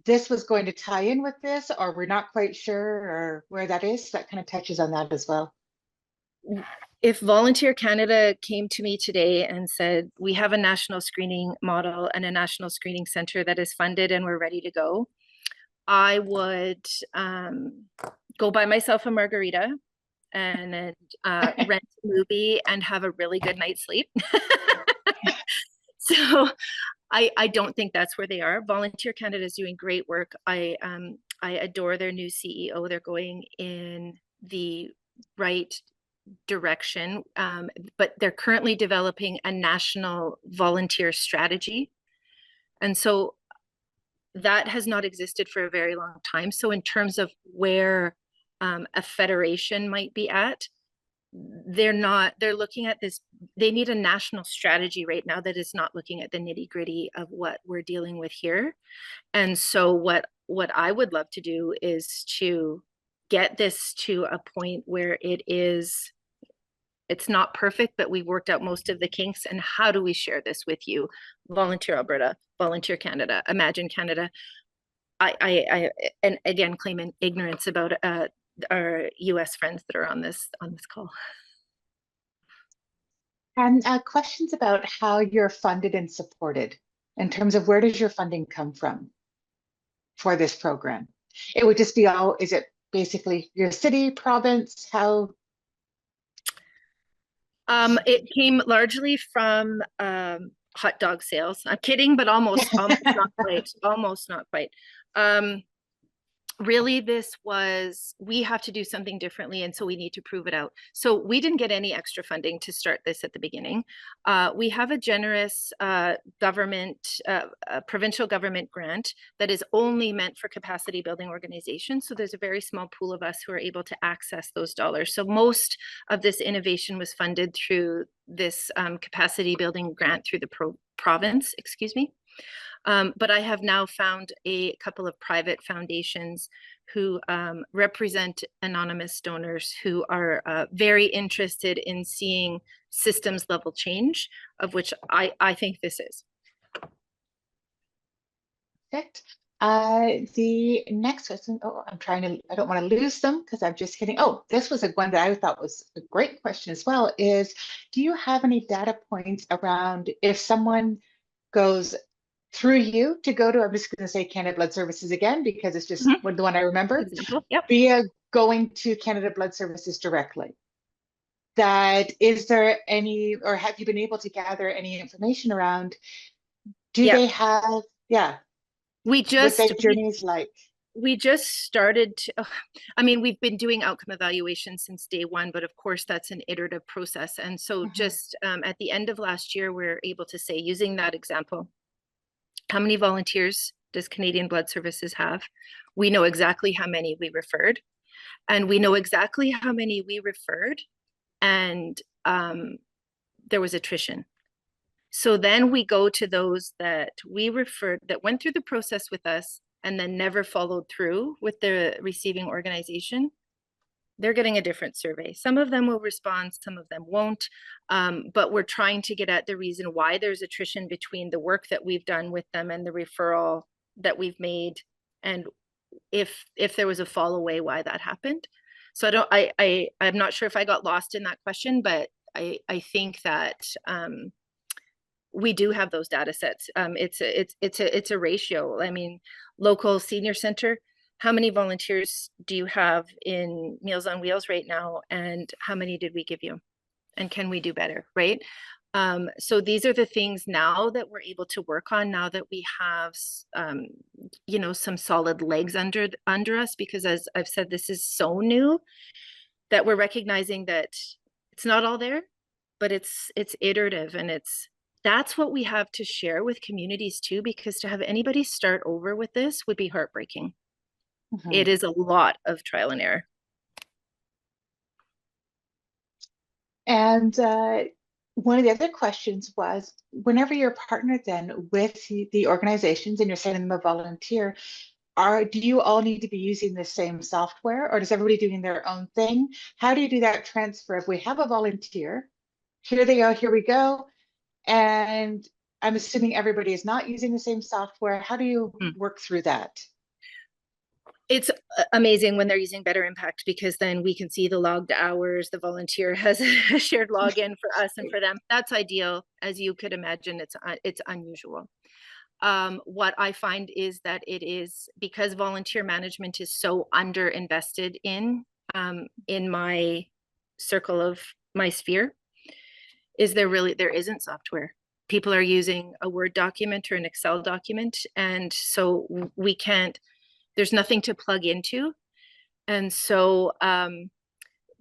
this was going to tie in with this, or we're not quite sure, or where that is, that kind of touches on that as well. If Volunteer Canada came to me today and said, we have a national screening model and a national screening center that is funded and we're ready to go, I would go buy myself a margarita and then rent a movie and have a really good night's sleep. So I don't think that's where they are. Volunteer Canada is doing great work. I adore their new CEO. They're going in the right direction, but they're currently developing a national volunteer strategy. And so that has not existed for a very long time. So in terms of where a federation might be at, they're looking at this, they need a national strategy right now that is not looking at the nitty-gritty of what we're dealing with here. And so what I would love to do is to get this to a point where it's not perfect, but we've worked out most of the kinks. And how do we share this with you? Volunteer Alberta, Volunteer Canada, Imagine Canada. I and again, claim ignorance about our US friends that are on this call. And questions about how you're funded and supported in terms of where does your funding come from for this program? It would just be is it basically your city, province, how? It came largely from hot dog sales. I'm kidding, but almost not quite. Almost not quite. Really, we have to do something differently, and so we need to prove it out. So we didn't get any extra funding to start this at the beginning. We have a generous provincial government grant that is only meant for capacity building organizations. So there's a very small pool of us who are able to access those dollars. So most of this innovation was funded through this capacity building grant through the province, excuse me. But I have now found a couple of private foundations who represent anonymous donors who are very interested in seeing systems level change, of which I think this is. Perfect. The next question, I don't want to lose them because I'm just kidding. Oh, this was one that I thought was a great question as well, is do you have any data points around if someone goes through you to go to, I'm just going to say Canada Blood Services again, because it's just the one I remember, Yep. Via going to Canada Blood Services directly. Is there any, or have you been able to gather any information around, they have, what their journey is like? We just started to, I mean, we've been doing outcome evaluation since day one, but of course that's an iterative process. And so just at the end of last year, we're able to say, using that example, how many volunteers does Canadian Blood Services have? We know exactly how many we referred, and we know exactly how many we referred, and there was attrition. So then we go to those that we referred, that went through the process with us and then never followed through with the receiving organization. They're getting a different survey. Some of them will respond, some of them won't. But we're trying to get at the reason why there's attrition between the work that we've done with them and the referral that we've made, and if there was a fall away, why that happened. So I'm not sure if I got lost in that question, but I think that we do have those data sets. It's a ratio. I mean, local senior center, how many volunteers do you have in Meals on Wheels right now? And how many did we give you? And can we do better, right? So these are the things now that we're able to work on, now that we have, some solid legs under us, because as I've said, this is so new that we're recognizing that it's not all there, but it's iterative, and that's what we have to share with communities too, because to have anybody start over with this would be heartbreaking. Mhm. It is a lot of trial and error. And one of the other questions was, whenever you're partnered then with the organizations and you're sending them a volunteer, do you all need to be using the same software, or is everybody doing their own thing? How do you do that transfer? If we have a volunteer, here they go, here we go, and I'm assuming everybody is not using the same software. How do you work through that? It's amazing when they're using Better Impact, because then we can see the logged hours. The volunteer has a shared login for us and for them. That's ideal. As you could imagine, it's unusual. What I find is that it is, because volunteer management is so underinvested in my circle of my sphere, is there isn't software. People are using a Word document or an Excel document, and so we can't, there's nothing to plug into. And so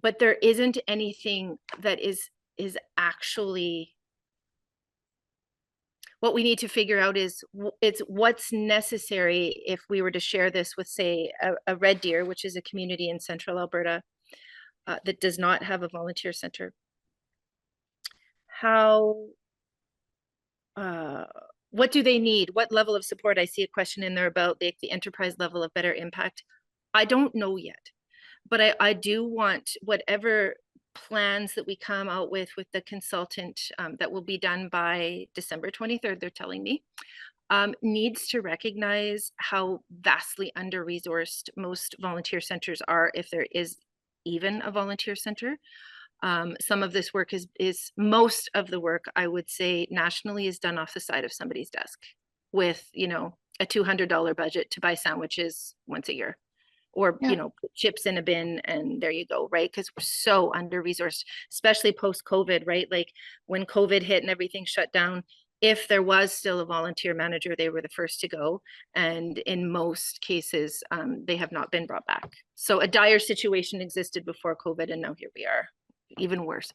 but there isn't anything that is actually, what we need to figure out is it's what's necessary if we were to share this with, say, a Red Deer, which is a community in central Alberta that does not have a volunteer center. What do they need? What level of support? I see a question in there about the enterprise level of Better Impact. I don't know yet, but I do want whatever plans that we come out with the consultant that will be done by December 23rd, they're telling me, needs to recognize how vastly under-resourced most volunteer centers are, if there is even a volunteer center. Some of this work is most of the work, I would say, nationally is done off the side of somebody's desk with, a $200 budget to buy sandwiches once a year, or put chips in a bin and there you go, right? Because we're so under resourced, especially post COVID, right? Like when COVID hit and everything shut down, if there was still a volunteer manager, they were the first to go, and in most cases they have not been brought back. So a dire situation existed before COVID, and now here we are, even worse.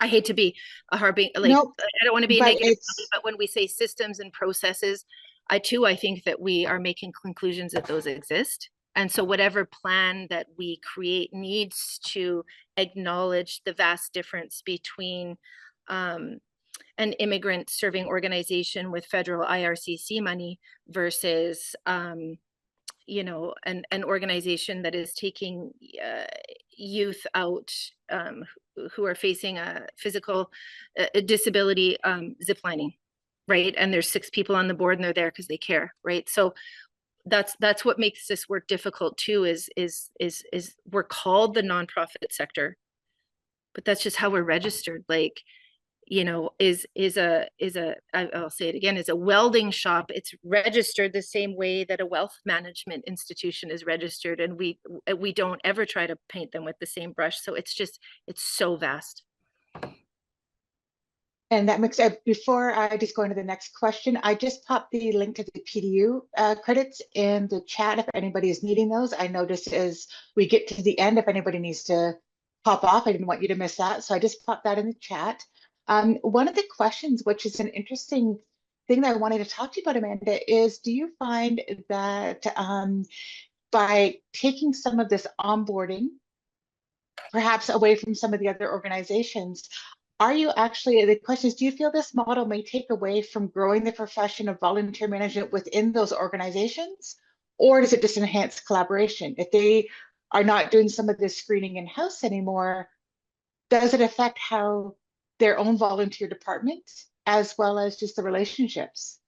I hate to be a hard, like, nope, I don't want to be negative, but when we say systems and processes, I think that we are making conclusions that those exist. And so whatever plan that we create needs to acknowledge the vast difference between an immigrant serving organization with federal IRCC money versus an organization that is taking youth out who are facing a physical disability, ziplining, right? And there's 6 people on the board and they're there because they care, right? So that's what makes this work difficult too, is we're called the nonprofit sector, but that's just how we're registered. Like, I'll say it again, is a welding shop. It's registered the same way that a wealth management institution is registered, and we don't ever try to paint them with the same brush. So it's so vast. And that makes sense. Before I just go into the next question, I just popped the link to the PDU credits in the chat if anybody is needing those. I noticed as we get to the end, if anybody needs to pop off, I didn't want you to miss that. So I just popped that in the chat. One of the questions, which is an interesting thing that I wanted to talk to you about, Amanda, is do you find that by taking some of this onboarding, perhaps away from some of the other organizations, are you actually, the question is, do you feel this model may take away from growing the profession of volunteer management within those organizations? Or does it just enhance collaboration? If they are not doing some of this screening in-house anymore, does it affect how their own volunteer department as well as just the relationships?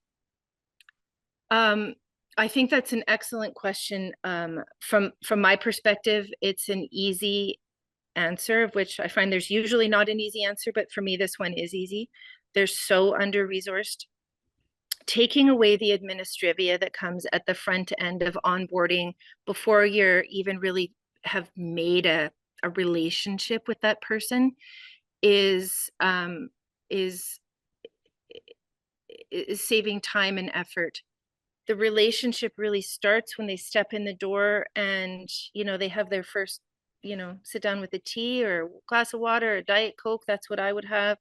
I think that's an excellent question. From my perspective, it's an easy answer, of which I find there's usually not an easy answer, but for me, this one is easy. They're so under-resourced. Taking away the administrivia that comes at the front end of onboarding before you're even really have made a relationship with that person is saving time and effort. The relationship really starts when they step in the door and, you know, they have their first, you know, sit down with a tea or a glass of water or Diet Coke. That's what I would have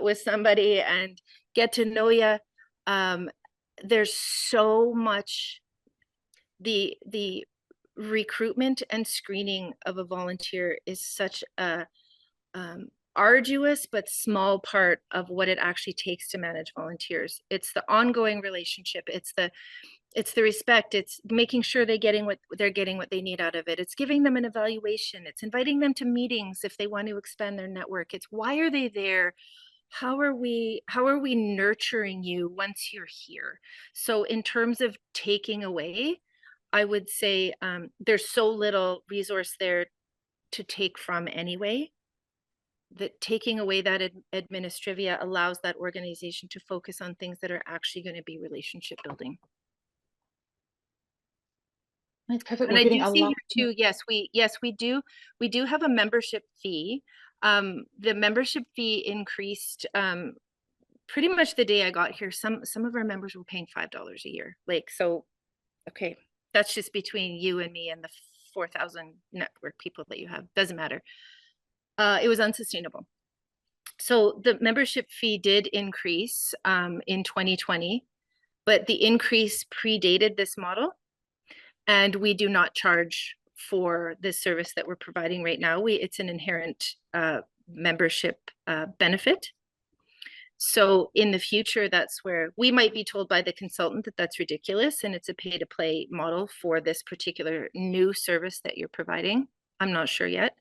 with somebody and get to know you. There's so much, the recruitment and screening of a volunteer is such a arduous but small part of what it actually takes to manage volunteers. It's the ongoing relationship. It's the respect. It's making sure they're getting what they need out of it. It's giving them an evaluation. It's inviting them to meetings if they want to expand their network. It's why are they there? How are we nurturing you once you're here? So in terms of taking away, I would say there's so little resource there to take from anyway, that taking away that administrivia allows that organization to focus on things that are actually going to be relationship building. That's perfect. And We're I getting do a see lot. here too, yes, we do have a membership fee. The membership fee increased pretty much the day I got here. Some of our members were paying $5 a year. Like, so, okay, that's just between you and me and the 4,000 network people that you have. Doesn't matter. It was unsustainable. So the membership fee did increase in 2020, but the increase predated this model. And we do not charge for this service that we're providing right now. It's an inherent membership benefit. So in the future, that's where we might be told by the consultant that that's ridiculous and it's a pay-to-play model for this particular new service that you're providing. I'm not sure yet.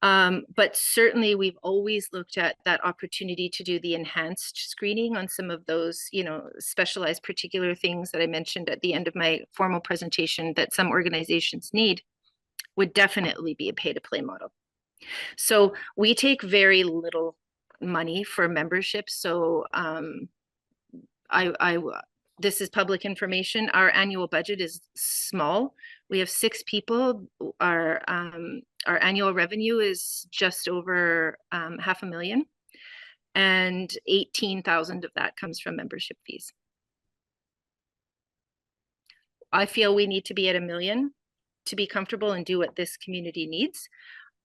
But certainly we've always looked at that opportunity to do the enhanced screening on some of those, you know, specialized particular things that I mentioned at the end of my formal presentation that some organizations need would definitely be a pay-to-play model. So we take very little money for membership. So this is public information. Our annual budget is small. We have 6 people. Our annual revenue is just over $500,000, and 18,000 of that comes from membership fees. I feel we need to be at $1 million to be comfortable and do what this community needs.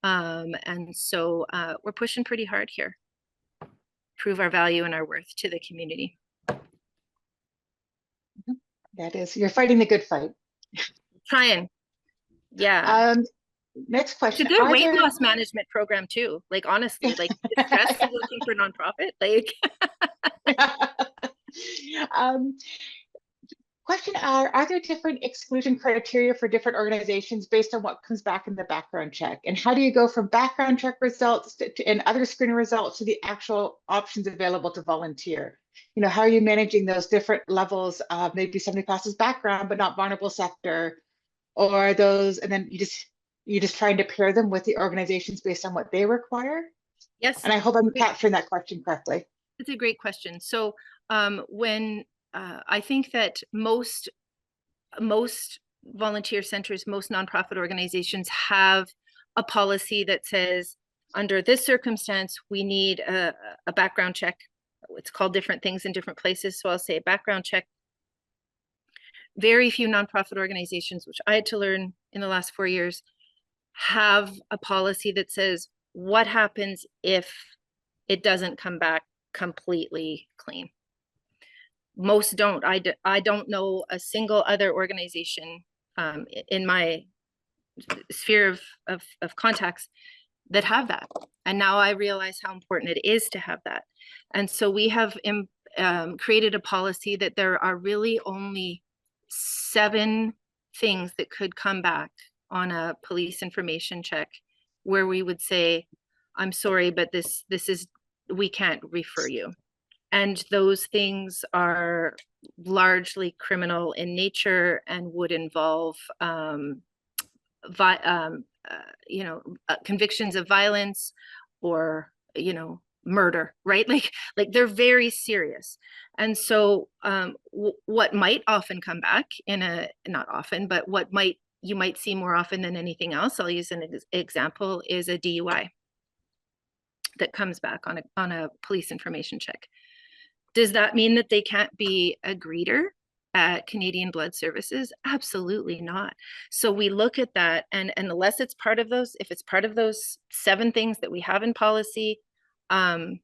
And so we're pushing pretty hard here, prove our value and our worth to the community. That is, you're fighting the good fight. Trying. Yeah. Next question. It's a good weight loss management program too. Like, honestly, like the stress of working for nonprofit, like. Question, are there different exclusion criteria for different organizations based on what comes back in the background check? And how do you go from background check results and other screening results to the actual options available to volunteer? You know, how are you managing those different levels of maybe somebody passes background but not vulnerable sector, or those, and then you just trying to pair them with the organizations based on what they require? Yes. And I hope I'm capturing that question correctly. It's a great question. So when I think that most volunteer centers, most nonprofit organizations have a policy that says, under this circumstance, we need a background check. It's called different things in different places. So I'll say a background check. Very few nonprofit organizations, which I had to learn in the last 4 years, have a policy that says, what happens if it doesn't come back completely clean? Most don't. I don't know a single other organization in my sphere of contacts that have that. And now I realize how important it is to have that. And so we have created a policy that there are really only 7 things that could come back on a police information check where we would say, I'm sorry, but this is, we can't refer you. And those things are largely criminal in nature and would involve convictions of violence or murder, right? Like they're very serious. And so what might often come back not often, but what you might see more often than anything else, I'll use an example, is a DUI that comes back on a police information check. Does that mean that they can't be a greeter at Canadian Blood Services? Absolutely not. So we look at that, and unless it's part of those, if it's part of those 7 things that we have in policy, I'm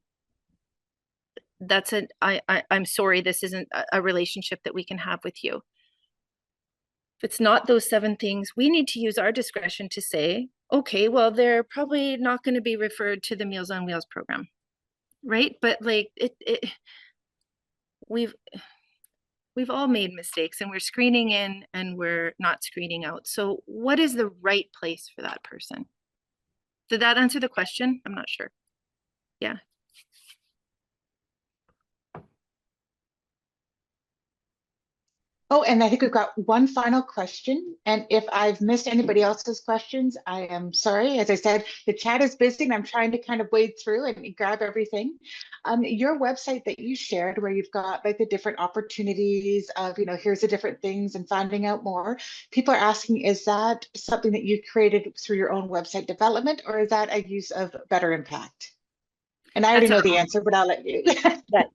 sorry, this isn't a relationship that we can have with you. If it's not those 7 things, we need to use our discretion to say, okay, well, they're probably not going to be referred to the Meals on Wheels program, right? But like we've all made mistakes, and we're screening in and we're not screening out. So what is the right place for that person? Did that answer the question? I'm not sure. Yeah. Oh, and I think we've got one final question. And if I've missed anybody else's questions, I am sorry. As I said, the chat is busy and I'm trying to kind of wade through and grab everything. Your website that you shared, where you've got like the different opportunities of, here's the different things and finding out more. People are asking, is that something that you created through your own website development, or is that a use of Better Impact? And I already know the answer, but I'll let you.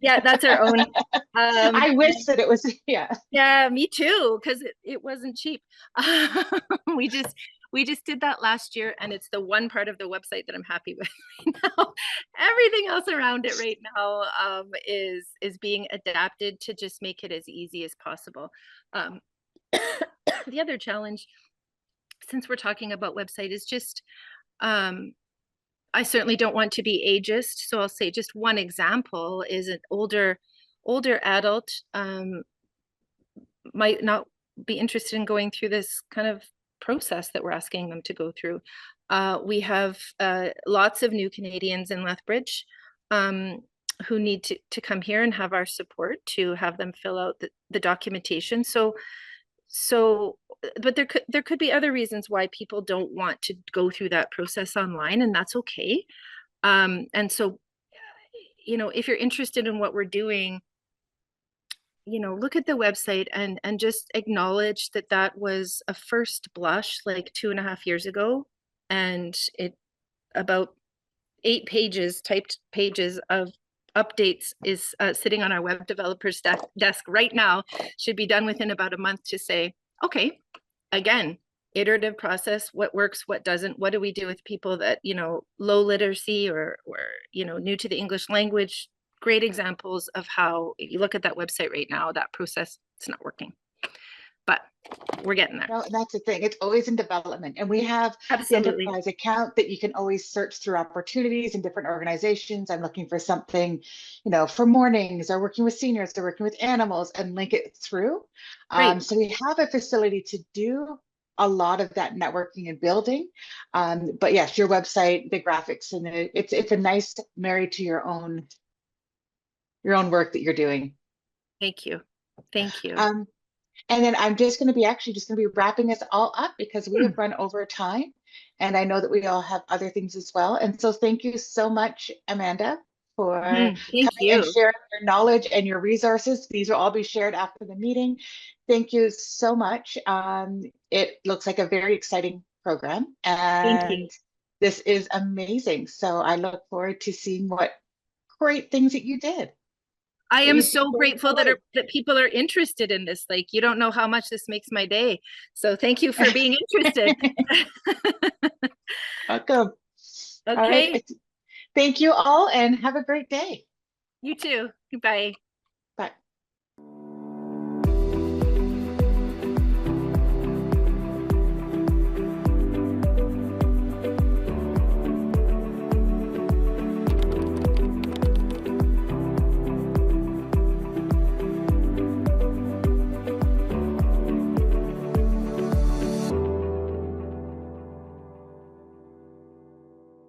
Yeah, that's our own. I wish that it was, yeah. Yeah, me too, because it wasn't cheap. We just did that last year, and it's the one part of the website that I'm happy with right now. Everything else around it right now is being adapted to just make it as easy as possible. The other challenge, since we're talking about website, is just I certainly don't want to be ageist, so I'll say just one example is an older adult might not be interested in going through this kind of process that we're asking them to go through. We have lots of new Canadians in Lethbridge who need to come here and have our support to have them fill out the documentation. But there could be other reasons why people don't want to go through that process online, and that's okay. And so, if you're interested in what we're doing, look at the website and just acknowledge that was a first blush like 2.5 years ago, and it about 8 pages, typed pages of updates is sitting on our web developers desk right now. Should be done within about a month to say, okay, again, iterative process, what works, what doesn't, what do we do with people that, low literacy or new to the English language. Great examples of how, if you look at that website right now, that process, it's not working, but we're getting there. No, that's the thing. It's always in development. And we have Absolutely. the enterprise account that you can always search through opportunities in different organizations. I'm looking for something, for mornings, or working with seniors, or working with animals, and link it through. So we have a facility to do a lot of that networking and building. But yes, your website, the graphics, and it's a nice married to your own work that you're doing. Thank you. Thank you. And then I'm just going to be wrapping us all up because we have run over time, and I know that we all have other things as well. And so thank you so much, Amanda, for coming and sharing your knowledge and your resources. These will all be shared after the meeting. Thank you so much. It looks like a very exciting program, and this is amazing. So I look forward to seeing what great things that you did. I am so grateful that people are interested in this. Like, you don't know how much this makes my day. So thank you for being interested. Welcome. Okay. Right. Thank you all, and have a great day. You too. Goodbye.